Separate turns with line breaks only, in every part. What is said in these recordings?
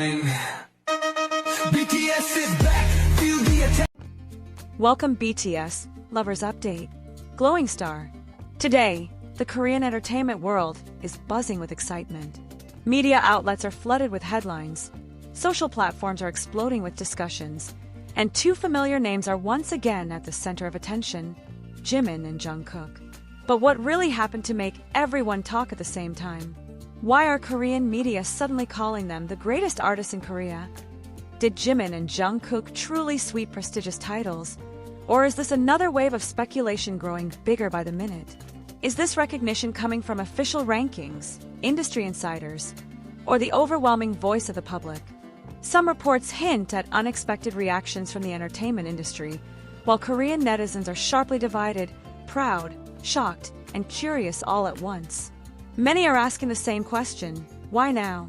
BTS is back, feel the attack.
Welcome BTS, Lovers Update. Glowing Star. Today, the Korean entertainment world is buzzing with excitement. Media outlets are flooded with headlines, social platforms are exploding with discussions, and two familiar names are once again at the center of attention, Jimin and Jungkook. But what really happened to make everyone talk at the same time? Why are Korean media suddenly calling them the greatest artists in Korea? Did Jimin and Jungkook truly sweep prestigious titles? Or is this another wave of speculation growing bigger by the minute? Is this recognition coming from official rankings, industry insiders, or the overwhelming voice of the public? Some reports hint at unexpected reactions from the entertainment industry, while Korean netizens are sharply divided, proud, shocked, and curious all at once. Many are asking the same question: why now?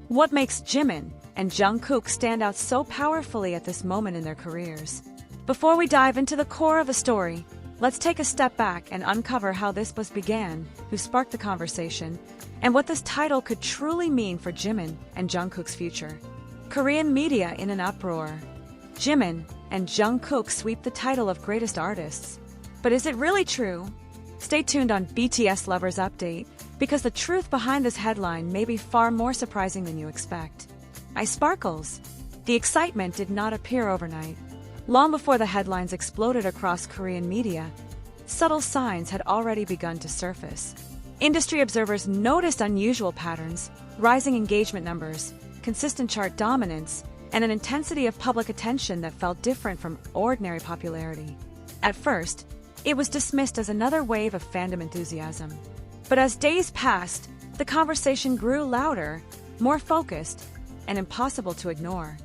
What makes Jimin and Jungkook stand out so powerfully at this moment in their careers? Before we dive into the core of the story, let's take a step back and uncover how this buzz began, who sparked the conversation, and what this title could truly mean for Jimin and Jungkook's future. Korean media in an uproar. Jimin and Jungkook sweep the title of greatest artists. But is it really true? Stay tuned on BTS Lovers Update, because the truth behind this headline may be far more surprising than you expect. Sparkles. The excitement did not appear overnight. Long before the headlines exploded across Korean media, subtle signs had already begun to surface. Industry observers noticed unusual patterns, rising engagement numbers, consistent chart dominance, and an intensity of public attention that felt different from ordinary popularity. At first, it was dismissed as another wave of fandom enthusiasm. But as days passed, the conversation grew louder, more focused, and impossible to ignore.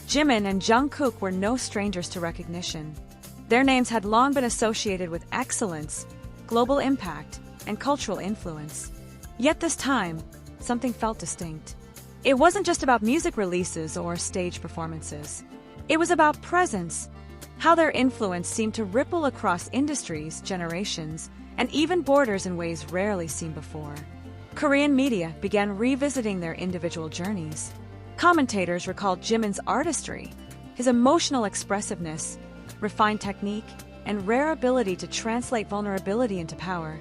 Jimin and Jungkook were no strangers to recognition. Their names had long been associated with excellence, global impact, and cultural influence. Yet this time, something felt distinct. It wasn't just about music releases or stage performances. It was about presence, how their influence seemed to ripple across industries, generations, and even borders in ways rarely seen before. Korean media began revisiting their individual journeys. Commentators recalled Jimin's artistry, his emotional expressiveness, refined technique, and rare ability to translate vulnerability into power.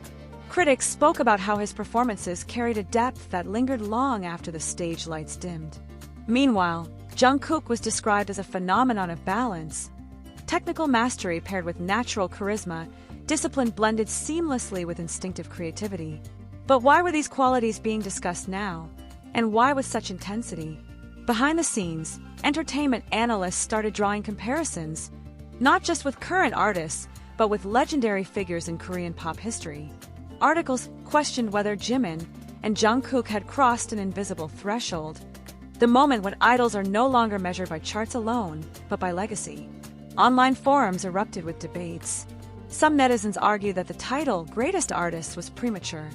Critics spoke about how his performances carried a depth that lingered long after the stage lights dimmed. Meanwhile, Jungkook was described as a phenomenon of balance. Technical mastery paired with natural charisma, discipline blended seamlessly with instinctive creativity. But why were these qualities being discussed now? And why with such intensity? Behind the scenes, entertainment analysts started drawing comparisons, not just with current artists, but with legendary figures in Korean pop history. Articles questioned whether Jimin and Jungkook had crossed an invisible threshold, the moment when idols are no longer measured by charts alone, but by legacy. Online forums erupted with debates. Some netizens argued that the title, Greatest Artist, was premature.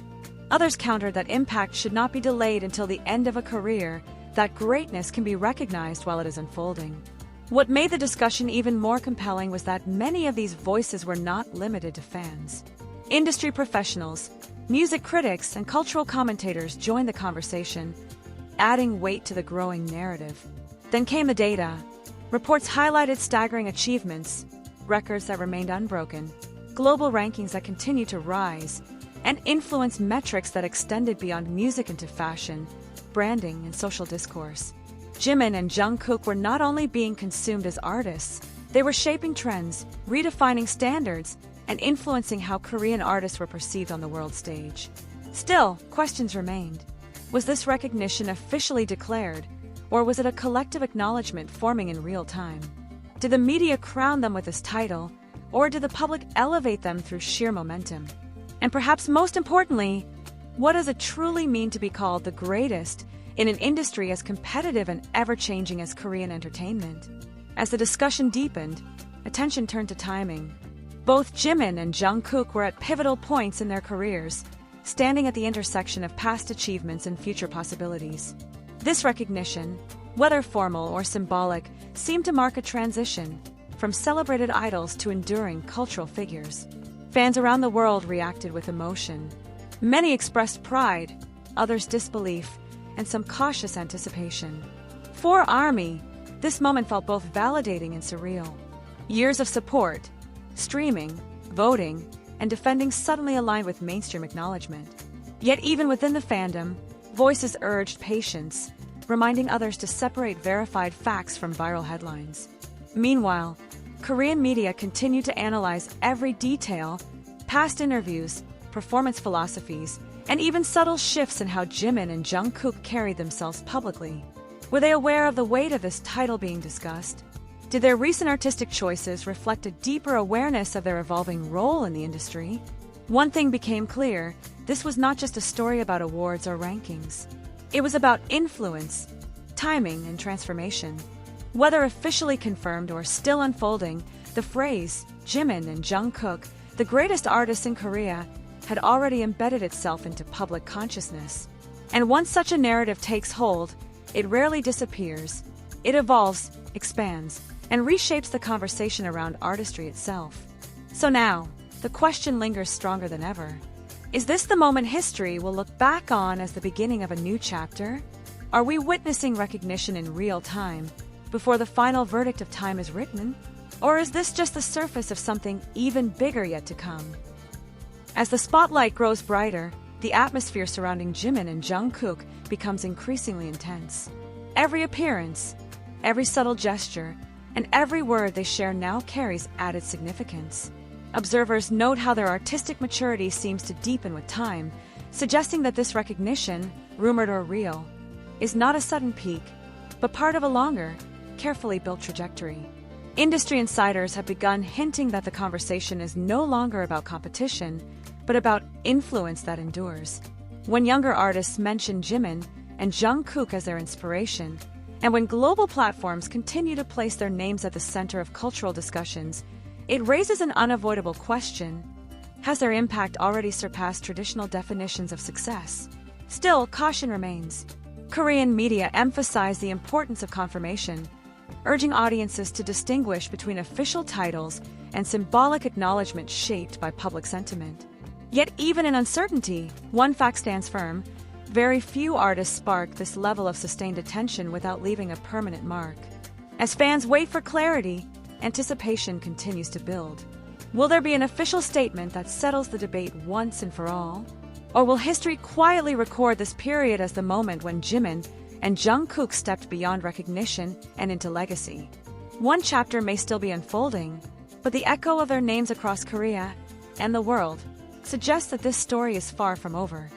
Others countered that impact should not be delayed until the end of a career, that greatness can be recognized while it is unfolding. What made the discussion even more compelling was that many of these voices were not limited to fans. Industry professionals, music critics, and cultural commentators joined the conversation, adding weight to the growing narrative. Then came the data. Reports highlighted staggering achievements, records that remained unbroken, global rankings that continued to rise, and influence metrics that extended beyond music into fashion, branding, and social discourse. Jimin and Jungkook were not only being consumed as artists, they were shaping trends, redefining standards, and influencing how Korean artists were perceived on the world stage. Still, questions remained. Was this recognition officially declared, or was it a collective acknowledgement forming in real time? Did the media crown them with this title, or did the public elevate them through sheer momentum? And perhaps most importantly, what does it truly mean to be called the greatest in an industry as competitive and ever-changing as Korean entertainment? As the discussion deepened, attention turned to timing. Both Jimin and Jungkook were at pivotal points in their careers, standing at the intersection of past achievements and future possibilities. This recognition, whether formal or symbolic, seemed to mark a transition from celebrated idols to enduring cultural figures. Fans around the world reacted with emotion. Many expressed pride, others disbelief, and some cautious anticipation. For ARMY, this moment felt both validating and surreal. Years of support, streaming, voting, and defending suddenly aligned with mainstream acknowledgement. Yet even within the fandom, voices urged patience, reminding others to separate verified facts from viral headlines. Meanwhile, Korean media continued to analyze every detail, past interviews, performance philosophies, and even subtle shifts in how Jimin and Jungkook carried themselves publicly. Were they aware of the weight of this title being discussed? Did their recent artistic choices reflect a deeper awareness of their evolving role in the industry? One thing became clear: this was not just a story about awards or rankings. It was about influence, timing, and transformation. Whether officially confirmed or still unfolding, the phrase, Jimin and Jungkook, the greatest artists in Korea, had already embedded itself into public consciousness. And once such a narrative takes hold, it rarely disappears. It evolves, expands, and reshapes the conversation around artistry itself. So now, the question lingers stronger than ever. Is this the moment history will look back on as the beginning of a new chapter? Are we witnessing recognition in real time, before the final verdict of time is written? Or is this just the surface of something even bigger yet to come? As the spotlight grows brighter, the atmosphere surrounding Jimin and Jungkook becomes increasingly intense. Every appearance, every subtle gesture, and every word they share now carries added significance. Observers note how their artistic maturity seems to deepen with time, suggesting that this recognition, rumored or real, is not a sudden peak, but part of a longer, carefully built trajectory. Industry insiders have begun hinting that the conversation is no longer about competition, but about influence that endures. When younger artists mention Jimin and Jungkook as their inspiration, and when global platforms continue to place their names at the center of cultural discussions, it raises an unavoidable question: has their impact already surpassed traditional definitions of success? Still, caution remains. Korean media emphasize the importance of confirmation, urging audiences to distinguish between official titles and symbolic acknowledgement shaped by public sentiment. Yet even in uncertainty, one fact stands firm: very few artists spark this level of sustained attention without leaving a permanent mark. As fans wait for clarity, anticipation continues to build. Will there be an official statement that settles the debate once and for all? Or will history quietly record this period as the moment when Jimin and Jungkook stepped beyond recognition and into legacy? One chapter may still be unfolding, but the echo of their names across Korea and the world suggests that this story is far from over.